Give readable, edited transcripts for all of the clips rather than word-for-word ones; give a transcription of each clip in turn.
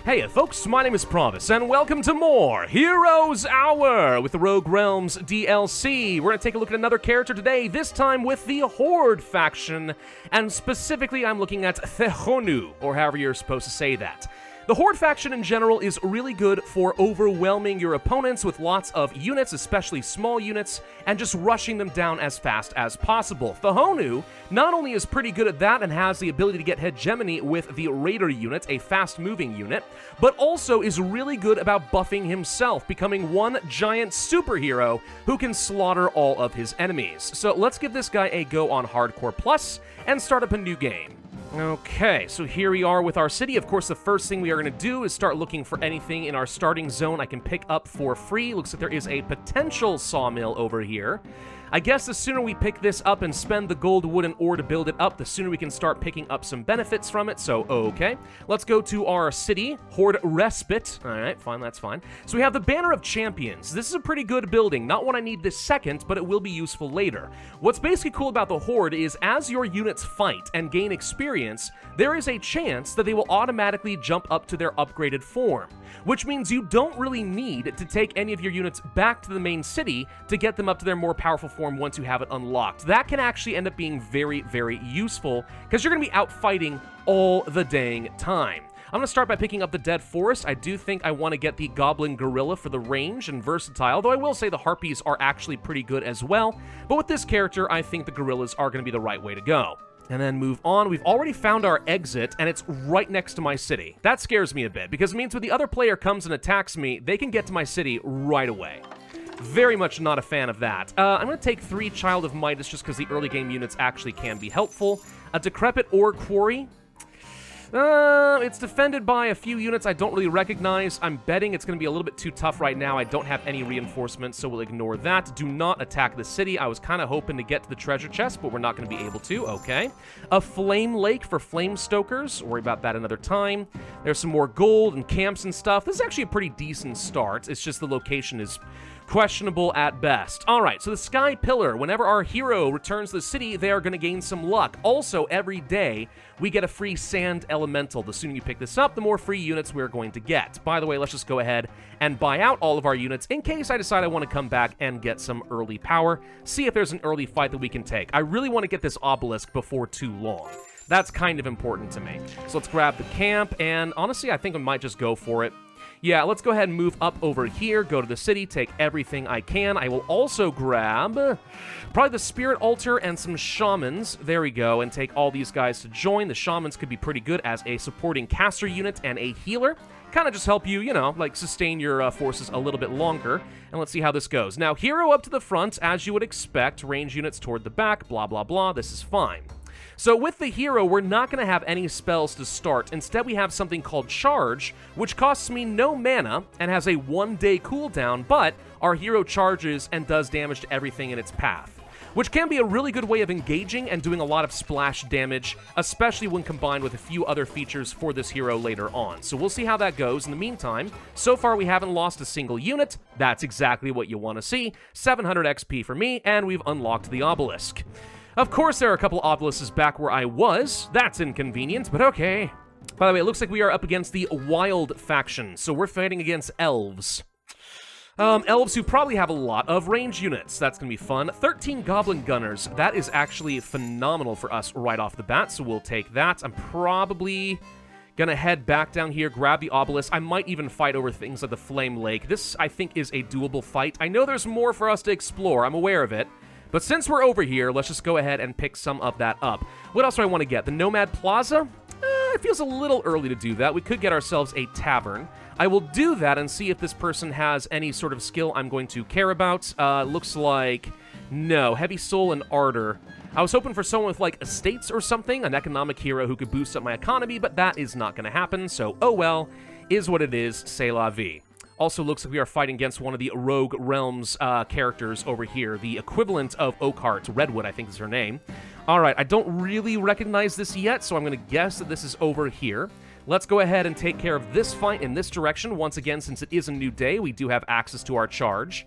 Hey folks, my name is Provis, and welcome to more Heroes Hour with the Rogue Realms DLC. We're going to take a look at another character today, this time with the Horde faction, and specifically I'm looking at Thehonu, or however you're supposed to say that. The Horde faction in general is really good for overwhelming your opponents with lots of units, especially small units, and just rushing them down as fast as possible. Thehonu not only is pretty good at that and has the ability to get hegemony with the Raider unit, a fast-moving unit, but also is really good about buffing himself, becoming one giant superhero who can slaughter all of his enemies. So let's give this guy a go on Hardcore Plus and start up a new game. Okay, so here we are with our city. Of course, the first thing we are going to do is start looking for anything in our starting zone I can pick up for free. Looks like there is a potential sawmill over here. I guess the sooner we pick this up and spend the gold, wood, and ore to build it up, the sooner we can start picking up some benefits from it, so okay. Let's go to our city, Horde Respite. Alright, fine, that's fine. So we have the Banner of Champions. This is a pretty good building. Not one I need this second, but it will be useful later. What's basically cool about the Horde is as your units fight and gain experience, there is a chance that they will automatically jump up to their upgraded form, which means you don't really need to take any of your units back to the main city to get them up to their more powerful form once you have it unlocked. That can actually end up being very, very useful because you're going to be out fighting all the dang time. I'm going to start by picking up the Dead Forest. I do think I want to get the Goblin Gorilla for the range and versatile, though I will say the Harpies are actually pretty good as well. But with this character, I think the Gorillas are going to be the right way to go. And then move on. We've already found our exit, and it's right next to my city. That scares me a bit, because it means when the other player comes and attacks me, they can get to my city right away. Very much not a fan of that. I'm going to take 3 Child of Midas just because the early game units actually can be helpful. A Decrepit Ore Quarry. It's defended by a few units I don't really recognize. I'm betting it's going to be a little bit too tough right now. I don't have any reinforcements, so we'll ignore that. Do not attack the city. I was kind of hoping to get to the treasure chest, but we're not going to be able to. Okay. A Flame Lake for Flame Stokers. Worry about that another time. There's some more gold and camps and stuff. This is actually a pretty decent start. It's just the location is questionable at best. Alright, so the Sky Pillar. Whenever our hero returns to the city, they are going to gain some luck. Also, every day, we get a free Sand Elemental. The sooner you pick this up, the more free units we're going to get. By the way, let's just go ahead and buy out all of our units in case I decide I want to come back and get some early power. See if there's an early fight that we can take. I really want to get this obelisk before too long. That's kind of important to me. So let's grab the camp, and honestly, I think I might just go for it. Yeah, let's go ahead and move up over here, go to the city, take everything I can. I will also grab probably the Spirit Altar and some Shamans. There we go, and take all these guys to join. The Shamans could be pretty good as a supporting caster unit and a healer. Kind of just help you, you know, like sustain your forces a little bit longer. And let's see how this goes. Now, hero up to the front, as you would expect. Range units toward the back, blah, blah, blah. This is fine. So with the hero, we're not going to have any spells to start. Instead, we have something called Charge, which costs me no mana and has a 1-day cooldown, but our hero charges and does damage to everything in its path, which can be a really good way of engaging and doing a lot of splash damage, especially when combined with a few other features for this hero later on. So we'll see how that goes. In the meantime, so far we haven't lost a single unit. That's exactly what you want to see. 700 XP for me, and we've unlocked the obelisk. Of course, there are a couple obelisks back where I was. That's inconvenient, but okay. By the way, it looks like we are up against the Wild faction, so we're fighting against elves. Elves who probably have a lot of range units. That's going to be fun. 13 Goblin Gunners. That is actually phenomenal for us right off the bat, so we'll take that. I'm probably going to head back down here, grab the obelisk. I might even fight over things like the Flame Lake. This, I think, is a doable fight. I know there's more for us to explore. I'm aware of it. But since we're over here, let's just go ahead and pick some of that up. What else do I want to get? The Nomad Plaza? It feels a little early to do that. We could get ourselves a tavern. I will do that and see if this person has any sort of skill I'm going to care about. Looks like no. Heavy Soul and Ardor. I was hoping for someone with, like, estates or something, an economic hero who could boost up my economy, but that is not going to happen, so oh well, is what it is, c'est la vie. Also looks like we are fighting against one of the Rogue Realms characters over here, the equivalent of Oakhart. Redwood, I think is her name. Alright, I don't really recognize this yet, so I'm going to guess that this is over here. Let's go ahead and take care of this fight in this direction. Once again, since it is a new day, we do have access to our charge.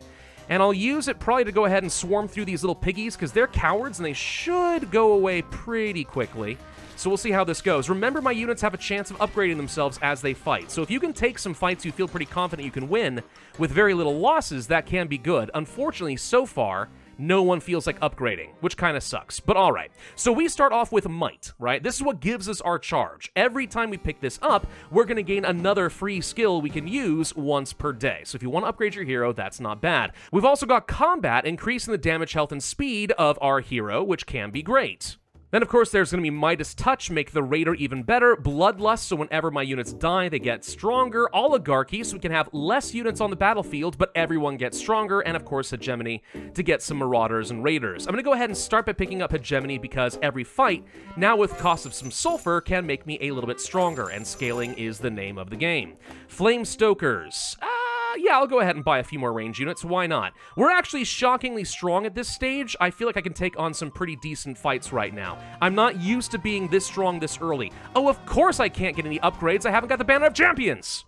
And I'll use it probably to go ahead and swarm through these little piggies, because they're cowards, and they should go away pretty quickly. So we'll see how this goes. Remember, my units have a chance of upgrading themselves as they fight. So if you can take some fights you feel pretty confident you can win with very little losses, that can be good. Unfortunately, so far, no one feels like upgrading, which kind of sucks, but all right. So we start off with Might, right? This is what gives us our charge. Every time we pick this up, we're going to gain another free skill we can use once per day. So if you want to upgrade your hero, that's not bad. We've also got Combat, increasing the damage, health, and speed of our hero, which can be great. Then, of course, there's going to be Midas Touch, make the Raider even better. Bloodlust, so whenever my units die, they get stronger. Oligarchy, so we can have less units on the battlefield, but everyone gets stronger. And, of course, Hegemony, to get some Marauders and Raiders. I'm going to go ahead and start by picking up Hegemony because every fight, now with cost of some Sulfur, can make me a little bit stronger, and scaling is the name of the game. Flame Stokers. Yeah, I'll go ahead and buy a few more range units. Why not? We're actually shockingly strong at this stage. I feel like I can take on some pretty decent fights right now. I'm not used to being this strong this early. Oh, of course I can't get any upgrades. I haven't got the Banner of Champions.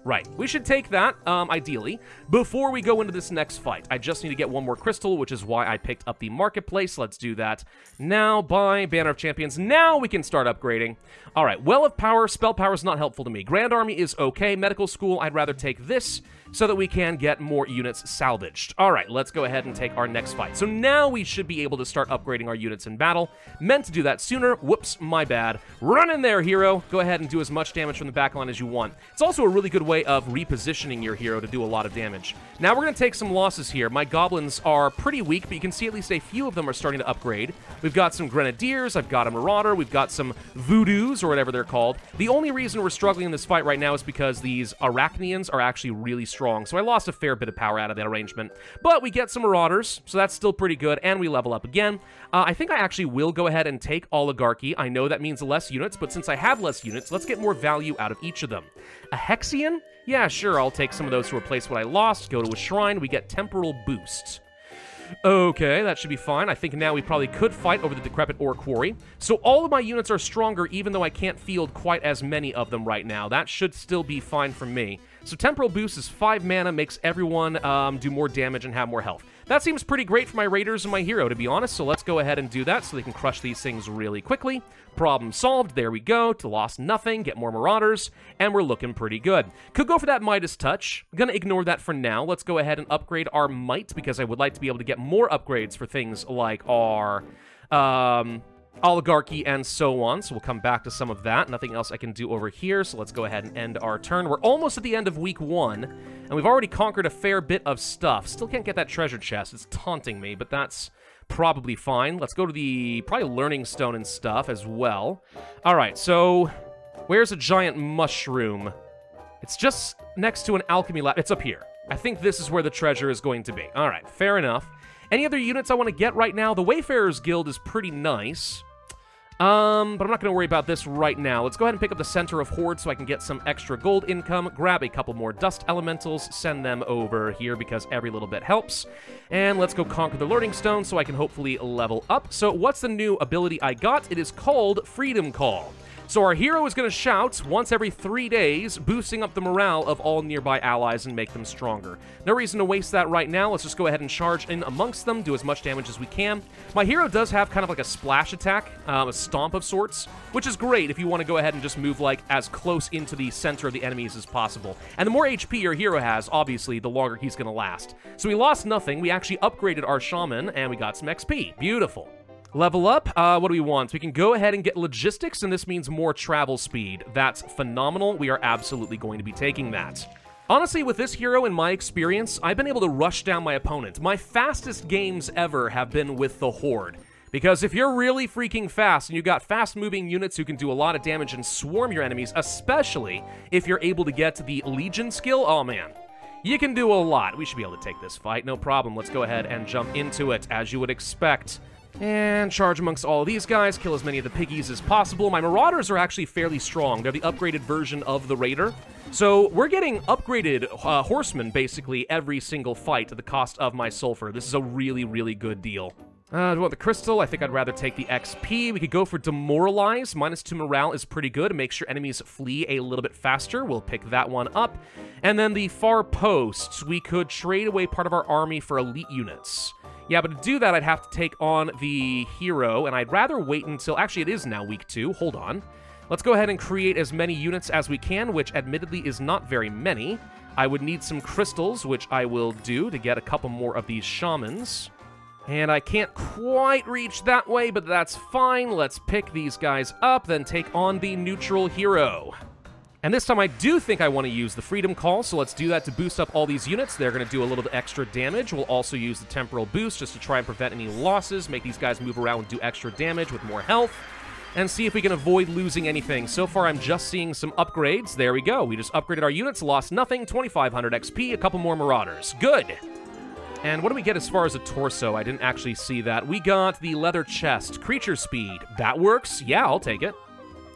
Right, we should take that, ideally, before we go into this next fight. I just need to get one more crystal, which is why I picked up the marketplace. Let's do that now. Buy Banner of Champions. Now we can start upgrading. All right, Well of Power. Spell Power is not helpful to me. Grand Army is okay. Medical School, I'd rather take this so that we can get more units salvaged. All right, let's go ahead and take our next fight. So now we should be able to start upgrading our units in battle. Meant to do that sooner. Whoops, my bad. Run in there, hero. Go ahead and do as much damage from the backline as you want. It's also a really good way of repositioning your hero to do a lot of damage. Now we're going to take some losses here. My goblins are pretty weak, but you can see at least a few of them are starting to upgrade. We've got some grenadiers, I've got a marauder, we've got some voodoos, or whatever they're called. The only reason we're struggling in this fight right now is because these Arachnians are actually really strong, so I lost a fair bit of power out of that arrangement. But we get some marauders, so that's still pretty good, and we level up again. I think I actually will go ahead and take Oligarchy. I know that means less units, but since I have less units, let's get more value out of each of them. A Hexian? Yeah, sure, I'll take some of those to replace what I lost. Go to a shrine, we get Temporal Boost. Okay, that should be fine. I think now we probably could fight over the Decrepit Ore Quarry. So all of my units are stronger, even though I can't field quite as many of them right now. That should still be fine for me. So Temporal Boost is 5 mana, makes everyone do more damage and have more health. That seems pretty great for my Raiders and my hero, to be honest, so let's go ahead and do that so they can crush these things really quickly. Problem solved. There we go. To lost nothing, get more Marauders, and we're looking pretty good. Could go for that Midas Touch. I'm gonna ignore that for now. Let's go ahead and upgrade our Might, because I would like to be able to get more upgrades for things like our Oligarchy and so on, so we'll come back to some of that. Nothing else I can do over here, so let's go ahead and end our turn. We're almost at the end of week 1, and we've already conquered a fair bit of stuff. Still can't get that treasure chest. It's taunting me, but that's probably fine. Let's go to the, probably Learning Stone and stuff as well. All right, so where's a giant mushroom? It's just next to an alchemy lab. It's up here. I think this is where the treasure is going to be. All right, fair enough. Any other units I want to get right now? The Wayfarer's Guild is pretty nice. But I'm not going to worry about this right now. Let's go ahead and pick up the Center of Horde so I can get some extra gold income, grab a couple more Dust Elementals, send them over here because every little bit helps. And let's go conquer the Learning Stone so I can hopefully level up. So what's the new ability I got? It is called Freedom Call. So our hero is going to shout once every 3 days, boosting up the morale of all nearby allies and make them stronger. No reason to waste that right now. Let's just go ahead and charge in amongst them, do as much damage as we can. My hero does have kind of like a splash attack, a stomp of sorts, which is great if you want to go ahead and just move like as close into the center of the enemies as possible. And the more HP your hero has, obviously, the longer he's going to last. So we lost nothing. We actually upgraded our shaman, and we got some XP. Beautiful. Level up, what do we want? We can go ahead and get logistics, and this means more travel speed. That's phenomenal. We are absolutely going to be taking that. Honestly, with this hero, in my experience, I've been able to rush down my opponent. My fastest games ever have been with the Horde. Because if you're really freaking fast, and you've got fast-moving units who can do a lot of damage and swarm your enemies, especially if you're able to get the Legion skill, oh man. You can do a lot. We should be able to take this fight, no problem. Let's go ahead and jump into it, as you would expect. And charge amongst all of these guys, kill as many of the piggies as possible. My Marauders are actually fairly strong. They're the upgraded version of the Raider. So we're getting upgraded horsemen, basically, every single fight at the cost of my sulfur. This is a really, really good deal. Do I want the crystal? I think I'd rather take the XP. We could go for Demoralize. -2 morale is pretty good. It makes your enemies flee a little bit faster. We'll pick that one up. And then the Far Posts. We could trade away part of our army for elite units. Yeah, but to do that, I'd have to take on the hero, and I'd rather wait until... Actually, it is now week 2. Hold on. Let's go ahead and create as many units as we can, which admittedly is not very many. I would need some crystals, which I will do to get a couple more of these shamans. And I can't quite reach that way, but that's fine. Let's pick these guys up, then take on the neutral hero. And this time I do think I want to use the Freedom Call, so let's do that to boost up all these units. They're going to do a little bit extra damage. We'll also use the Temporal Boost just to try and prevent any losses, make these guys move around and do extra damage with more health, and see if we can avoid losing anything. So far, I'm just seeing some upgrades. There we go. We just upgraded our units, lost nothing, 2,500 XP, a couple more Marauders. Good! And what do we get as far as a torso? I didn't actually see that. We got the Leather Chest, Creature Speed. That works? Yeah, I'll take it.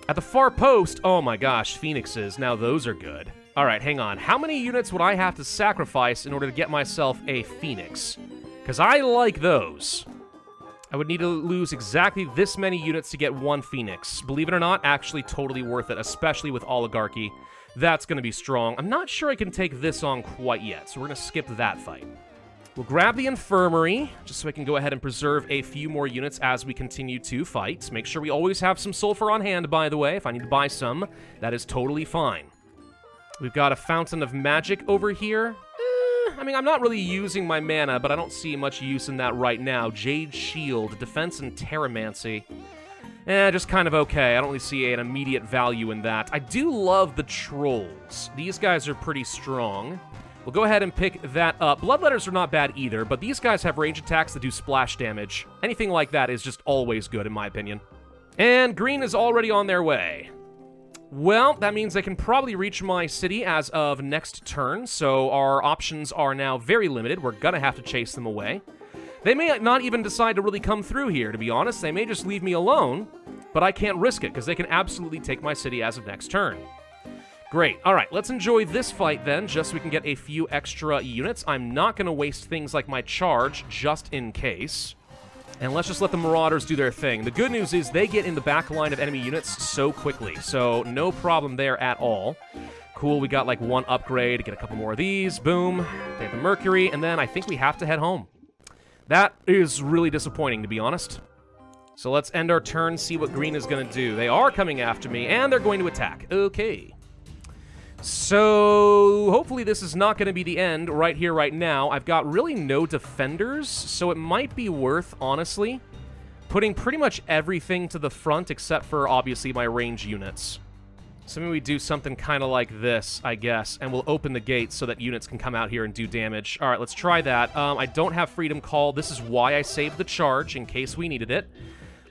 At the far post, oh my gosh, Phoenixes. Now those are good. All right, hang on. How many units would I have to sacrifice in order to get myself a Phoenix? Because I like those. I would need to lose exactly this many units to get one Phoenix. Believe it or not, actually totally worth it, especially with Oligarchy. That's going to be strong. I'm not sure I can take this on quite yet, so we're going to skip that fight. We'll grab the Infirmary, just so I can go ahead and preserve a few more units as we continue to fight. Make sure we always have some Sulfur on hand, by the way. If I need to buy some, that is totally fine. We've got a Fountain of Magic over here. I mean, I'm not really using my mana, but I don't see much use in that right now. Jade Shield, Defense and Terramancy. Just kind of okay. I don't really see an immediate value in that. I do love the Trolls. These guys are pretty strong. We'll go ahead and pick that up. Bloodletters are not bad either, but these guys have range attacks that do splash damage. Anything like that is just always good, in my opinion. And green is already on their way. Well, that means they can probably reach my city as of next turn, so our options are now very limited. We're gonna have to chase them away. They may not even decide to really come through here, to be honest. They may just leave me alone, but I can't risk it, because they can absolutely take my city as of next turn. Great. All right, let's enjoy this fight then, just so we can get a few extra units. I'm not going to waste things like my charge, just in case. And let's just let the Marauders do their thing. The good news is they get in the back line of enemy units so quickly, so no problem there at all. Cool, we got like one upgrade, get a couple more of these, boom. They have the Mercury, and then I think we have to head home. That is really disappointing, to be honest. So let's end our turn, see what green is going to do. They are coming after me, and they're going to attack. Okay. So, hopefully this is not going to be the end right here, right now. I've got really no defenders, so it might be worth, honestly, putting pretty much everything to the front except for, obviously, my range units. So maybe we do something kind of like this, I guess, and we'll open the gates so that units can come out here and do damage. All right, let's try that. I don't have Freedom Call. This is why I saved the charge, in case we needed it.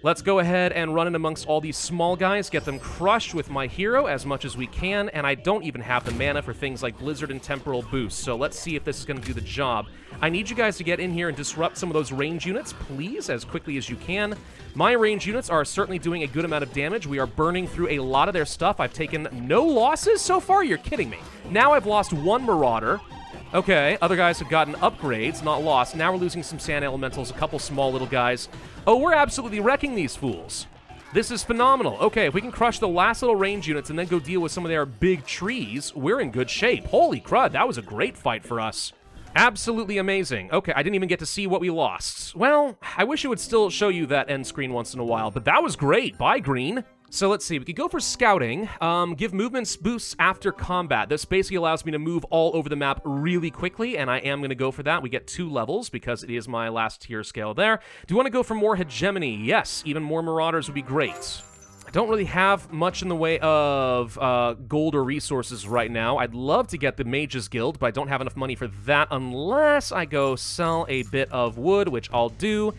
Let's go ahead and run in amongst all these small guys, get them crushed with my hero as much as we can, and I don't even have the mana for things like Blizzard and Temporal Boost, so let's see if this is going to do the job. I need you guys to get in here and disrupt some of those range units, please, as quickly as you can. My range units are certainly doing a good amount of damage. We are burning through a lot of their stuff. I've taken no losses so far? You're kidding me. Now I've lost one Marauder. Okay, other guys have gotten upgrades, not lost. Now we're losing some Sand Elementals, a couple small little guys. Oh, we're absolutely wrecking these fools. This is phenomenal. Okay, if we can crush the last little range units and then go deal with some of their big trees, we're in good shape. Holy crud, that was a great fight for us. Absolutely amazing. Okay, I didn't even get to see what we lost. Well, I wish it would still show you that end screen once in a while, but that was great. Bye, green. So let's see, we could go for scouting, give movement boosts after combat. This basically allows me to move all over the map really quickly, and I am going to go for that. We get 2 levels because it is my last tier scale there. Do you want to go for more hegemony? Yes, even more Marauders would be great. I don't really have much in the way of gold or resources right now. I'd love to get the Mages Guild, but I don't have enough money for that unless I go sell a bit of wood, which I'll do.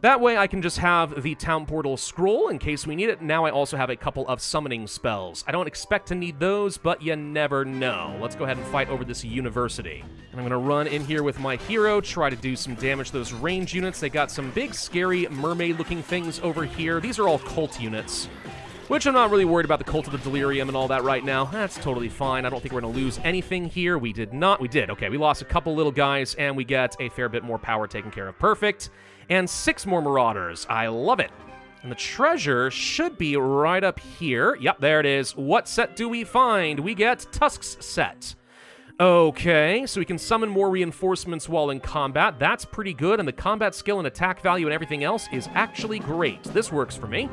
That way I can just have the Town Portal Scroll in case we need it. Now I also have a couple of summoning spells. I don't expect to need those, but you never know. Let's go ahead and fight over this university. And I'm going to run in here with my hero, try to do some damage to those range units. They got some big, scary, mermaid-looking things over here. These are all cult units, which I'm not really worried about the Cult of the Delirium and all that right now. That's totally fine. I don't think we're going to lose anything here. We did not. We did. Okay, we lost a couple little guys, and we get a fair bit more power taken care of. Perfect. And 6 more Marauders. I love it. And the treasure should be right up here. Yep, there it is. What set do we find? We get Tusk's set. Okay, so we can summon more reinforcements while in combat. That's pretty good, and the combat skill and attack value and everything else is actually great. This works for me.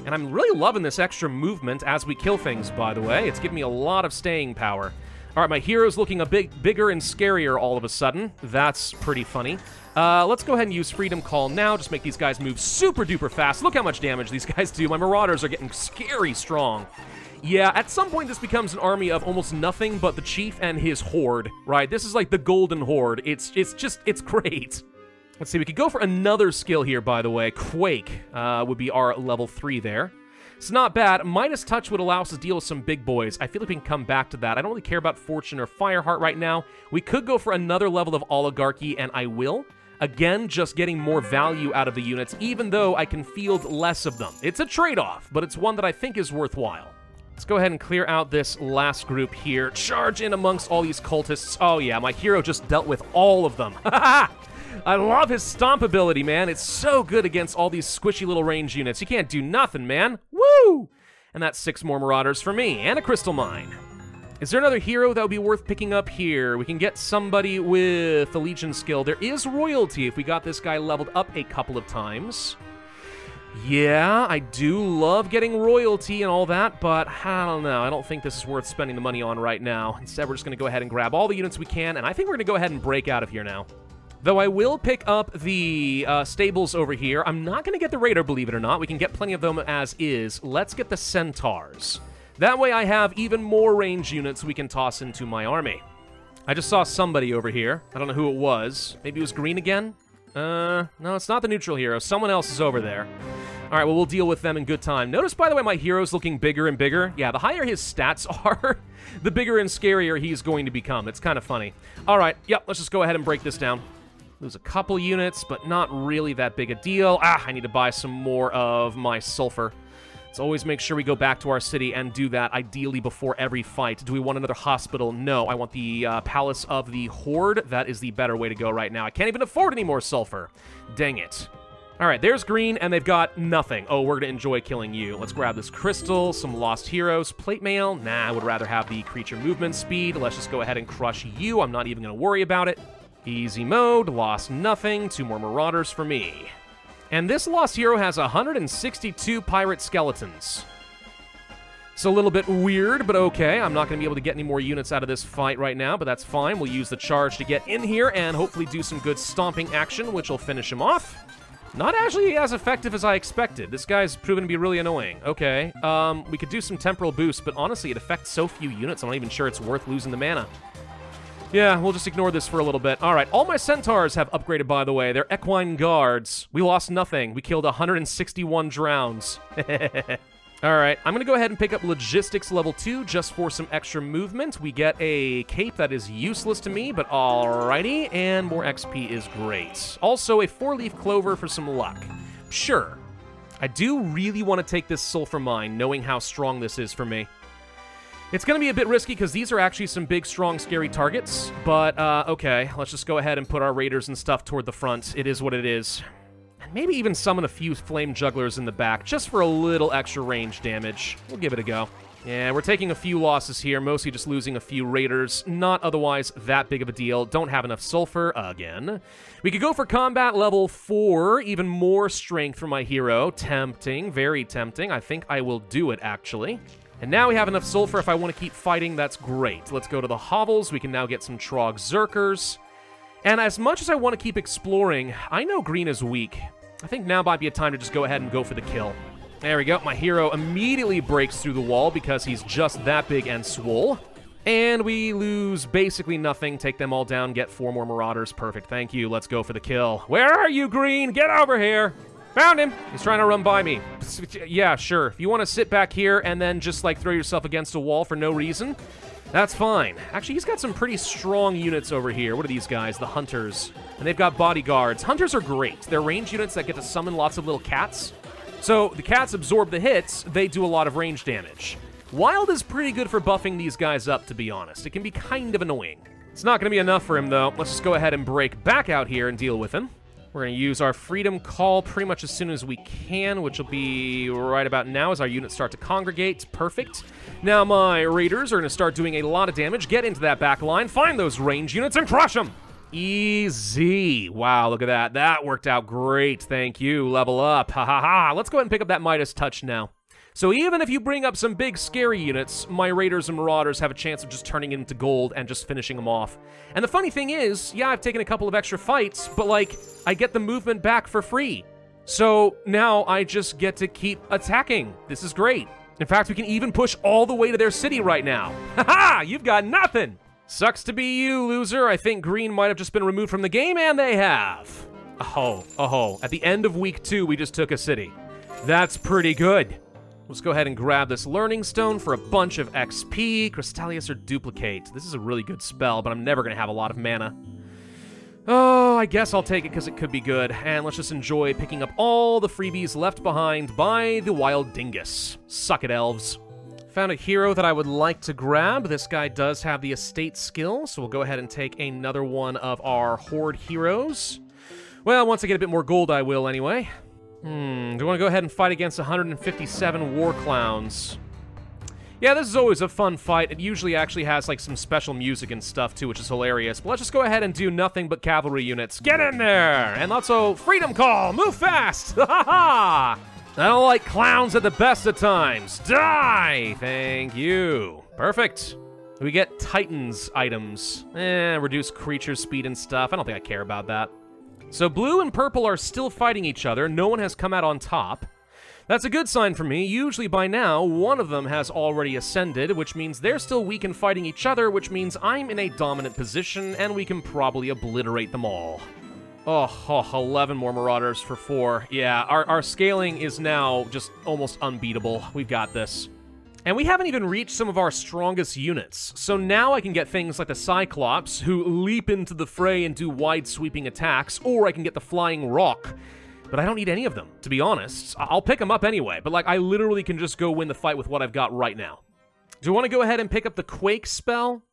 And I'm really loving this extra movement as we kill things, by the way. It's giving me a lot of staying power. All right, my hero's looking a bit bigger and scarier all of a sudden. That's pretty funny. Let's go ahead and use Freedom Call now. Just make these guys move super duper fast. Look how much damage these guys do. My Marauders are getting scary strong. Yeah, at some point this becomes an army of almost nothing but the Chief and his Horde, right? This is like the Golden Horde. It's great. Let's see, we could go for another skill here, by the way. Quake would be our level 3 there. It's not bad. Midas Touch would allow us to deal with some big boys. I feel like we can come back to that. I don't really care about Fortune or Fireheart right now. We could go for another level of Oligarchy, and I will. Again, just getting more value out of the units, even though I can field less of them. It's a trade-off, but it's one that I think is worthwhile. Let's go ahead and clear out this last group here. Charge in amongst all these cultists. Oh yeah, my hero just dealt with all of them. I love his stomp ability, man. It's so good against all these squishy little range units. You can't do nothing, man. Woo! And that's 6 more Marauders for me, and a Crystal Mine. Is there another hero that would be worth picking up here? We can get somebody with the Legion skill. There is Royalty if we got this guy leveled up a couple of times. Yeah, I do love getting Royalty and all that, but I don't know. I don't think this is worth spending the money on right now. Instead, we're just going to go ahead and grab all the units we can, and I think we're going to go ahead and break out of here now. Though I will pick up the stables over here. I'm not going to get the Raider, believe it or not. We can get plenty of them as is. Let's get the Centaurs. That way I have even more range units we can toss into my army. I just saw somebody over here. I don't know who it was. Maybe it was green again? No, it's not the neutral hero. Someone else is over there. All right, well, we'll deal with them in good time. Notice, by the way, my hero's looking bigger and bigger. Yeah, the higher his stats are, the bigger and scarier he's going to become. It's kind of funny. All right, yep, let's just go ahead and break this down. Lose a couple units, but not really that big a deal. I need to buy some more of my sulfur. Let's always make sure we go back to our city and do that, ideally before every fight. Do we want another hospital? No, I want the Palace of the Horde. That is the better way to go right now. I can't even afford any more sulfur. Dang it. All right, there's green, and they've got nothing. Oh, we're going to enjoy killing you. Let's grab this crystal, some lost heroes. Plate mail? Nah, I would rather have the creature movement speed. Let's just go ahead and crush you. I'm not even going to worry about it. Easy mode, lost nothing. 2 more Marauders for me. And this lost hero has 162 pirate skeletons. It's a little bit weird, but okay. I'm not going to be able to get any more units out of this fight right now, but that's fine. We'll use the charge to get in here and hopefully do some good stomping action, which will finish him off. Not actually as effective as I expected. This guy's proven to be really annoying. Okay, we could do some temporal boost, but honestly, it affects so few units, I'm not even sure it's worth losing the mana. Yeah, we'll just ignore this for a little bit. All right, all my centaurs have upgraded, by the way. They're equine guards. We lost nothing. We killed 161 drowns. All right, I'm going to go ahead and pick up Logistics level 2 just for some extra movement. We get a cape that is useless to me, but alrighty, and more XP is great. Also, a 4-leaf clover for some luck. Sure. I do really want to take this sulfur mine, knowing how strong this is for me. It's going to be a bit risky because these are actually some big, strong, scary targets. But, okay, let's just go ahead and put our raiders and stuff toward the front. It is what it is. And maybe even summon a few flame jugglers in the back just for a little extra range damage. We'll give it a go. Yeah, we're taking a few losses here, mostly just losing a few raiders. Not otherwise that big of a deal. Don't have enough sulfur again. We could go for combat level 4, even more strength for my hero. Tempting, very tempting. I think I will do it, actually. And now we have enough sulfur. If I want to keep fighting, that's great. Let's go to the hovels. We can now get some Trog Zerkers. And as much as I want to keep exploring, I know green is weak. I think now might be a time to just go ahead and go for the kill. There we go. My hero immediately breaks through the wall because he's just that big and swole. And we lose basically nothing. Take them all down, get 4 more Marauders. Perfect. Thank you. Let's go for the kill. Where are you, green? Get over here. Found him. He's trying to run by me. Yeah, sure. If you want to sit back here and then just, like, throw yourself against a wall for no reason, that's fine. Actually, he's got some pretty strong units over here. What are these guys? The Hunters. And they've got bodyguards. Hunters are great. They're range units that get to summon lots of little cats. So the cats absorb the hits. They do a lot of range damage. Wild is pretty good for buffing these guys up, to be honest. It can be kind of annoying. It's not going to be enough for him, though. Let's just go ahead and break back out here and deal with him. We're going to use our Freedom Call pretty much as soon as we can, which will be right about now as our units start to congregate. Perfect. Now my raiders are going to start doing a lot of damage. Get into that back line, find those range units, and crush them! Easy. Wow, look at that. That worked out great. Thank you. Level up. Ha ha ha. Let's go ahead and pick up that Midas Touch now. So even if you bring up some big scary units, my Raiders and Marauders have a chance of just turning it into gold and just finishing them off. And the funny thing is, yeah, I've taken a couple of extra fights, but like, I get the movement back for free. So now I just get to keep attacking. This is great. In fact, we can even push all the way to their city right now. Haha, you've got nothing. Sucks to be you, loser. I think green might have just been removed from the game, and they have. Oh. At the end of week 2, we just took a city. That's pretty good. Let's go ahead and grab this Learning Stone for a bunch of XP. Crystallius or Duplicate. This is a really good spell, but I'm never going to have a lot of mana. Oh, I guess I'll take it because it could be good. And let's just enjoy picking up all the freebies left behind by the Wild Dingus. Suck it, elves. Found a hero that I would like to grab. This guy does have the estate skill, so we'll go ahead and take another one of our Horde heroes. Well, once I get a bit more gold, I will anyway. Do I want to go ahead and fight against 157 War Clowns? Yeah, this is always a fun fight. It usually actually has, like, some special music and stuff, too, which is hilarious. But let's just go ahead and do nothing but cavalry units. Get in there! And also, Freedom Call! Move fast! Ha-ha-ha! I don't like clowns at the best of times. Die! Thank you. Perfect. We get Titans items. Reduce creature speed and stuff. I don't think I care about that. So blue and purple are still fighting each other. No one has come out on top. That's a good sign for me. Usually by now, one of them has already ascended, which means they're still weak and fighting each other, which means I'm in a dominant position, and we can probably obliterate them all. Oh, 11 more Marauders for 4. Yeah, our scaling is now just almost unbeatable. We've got this. And we haven't even reached some of our strongest units. So now I can get things like the Cyclops, who leap into the fray and do wide-sweeping attacks, or I can get the Flying Rock. But I don't need any of them, to be honest. I'll pick them up anyway, but like I literally can just go win the fight with what I've got right now. Do I want to go ahead and pick up the Quake spell?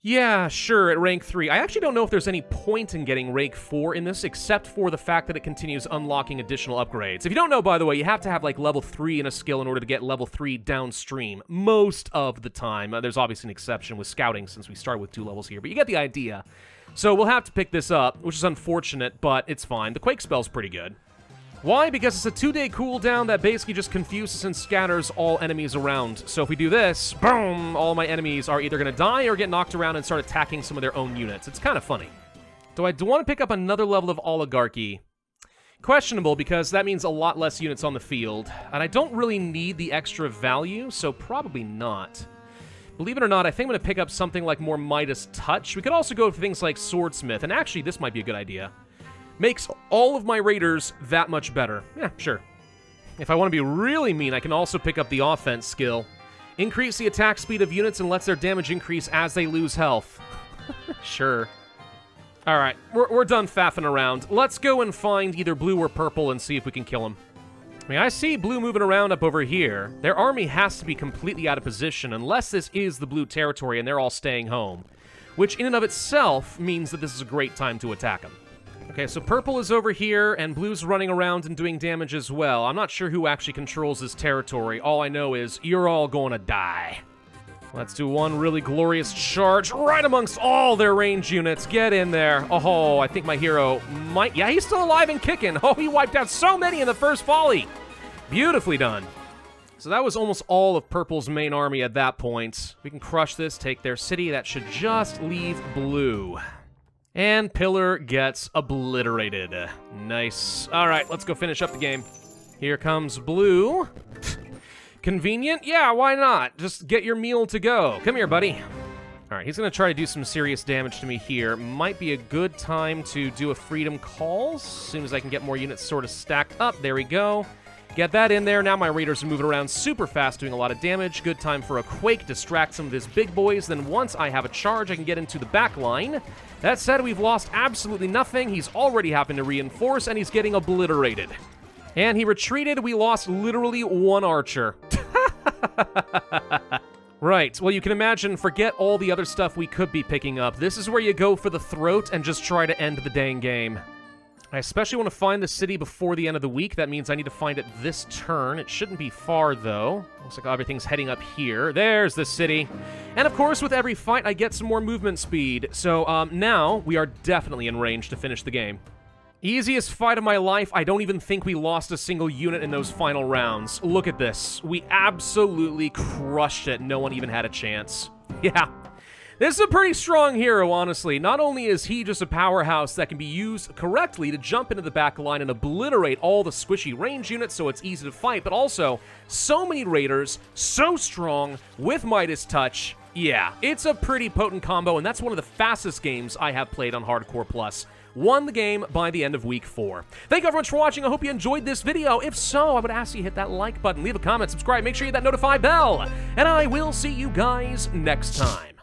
Yeah, sure, at rank 3. I actually don't know if there's any point in getting rank 4 in this, except for the fact that it continues unlocking additional upgrades. If you don't know, by the way, you have to have, like, level 3 in a skill in order to get level 3 downstream. Most of the time. There's obviously an exception with scouting, since we started with 2 levels here, but you get the idea. So we'll have to pick this up, which is unfortunate, but it's fine. The Quake spell's pretty good. Why? Because it's a 2-day cooldown that basically just confuses and scatters all enemies around. So if we do this, boom, all my enemies are either going to die or get knocked around and start attacking some of their own units. It's kind of funny. Do I want to pick up another level of Oligarchy? Questionable, because that means a lot less units on the field. And I don't really need the extra value, so probably not. Believe it or not, I think I'm going to pick up something like more Midas Touch. We could also go for things like Swordsmith, and actually this might be a good idea. Makes all of my raiders that much better. Yeah, sure. If I want to be really mean, I can also pick up the offense skill. Increase the attack speed of units and lets their damage increase as they lose health. Sure. Alright, we're done faffing around. Let's go and find either blue or purple and see if we can kill them. I mean, I see blue moving around up over here. Their army has to be completely out of position unless this is the blue territory and they're all staying home. Which in and of itself means that this is a great time to attack them. Okay, so purple is over here, and blue's running around and doing damage as well. I'm not sure who actually controls this territory. All I know is you're all going to die. Let's do one really glorious charge right amongst all their range units. Get in there. Oh, I think my hero might... Yeah, he's still alive and kicking. Oh, he wiped out so many in the first volley. Beautifully done. So that was almost all of purple's main army at that point. We can crush this, take their city. That should just leave blue. And Pillar gets obliterated. Nice. All right, let's go finish up the game. Here comes blue. Convenient? Yeah, why not? Just get your meal to go. Come here, buddy. All right, he's going to try to do some serious damage to me here. Might be a good time to do a Freedom Call. As soon as I can get more units sort of stacked up. There we go. Get that in there. Now my raiders are moving around super fast, doing a lot of damage. Good time for a Quake, distract some of his big boys. Then once I have a charge, I can get into the back line. That said, we've lost absolutely nothing. He's already having to reinforce, and he's getting obliterated. And he retreated. We lost literally one archer. Right. Well, you can imagine, forget all the other stuff we could be picking up. This is where you go for the throat and just try to end the dang game. I especially want to find the city before the end of the week. That means I need to find it this turn. It shouldn't be far, though. Looks like everything's heading up here. There's the city. And, of course, with every fight, I get some more movement speed. So, now we are definitely in range to finish the game. Easiest fight of my life. I don't even think we lost a single unit in those final rounds. Look at this. We absolutely crushed it. No one even had a chance. Yeah. This is a pretty strong hero, honestly. Not only is he just a powerhouse that can be used correctly to jump into the back line and obliterate all the squishy range units so it's easy to fight, but also so many raiders, so strong, with Midas Touch. Yeah, it's a pretty potent combo, and that's one of the fastest games I have played on Hardcore Plus. Won the game by the end of week 4. Thank you very much for watching. I hope you enjoyed this video. If so, I would ask you to hit that like button, leave a comment, subscribe, make sure you hit that notify bell, and I will see you guys next time.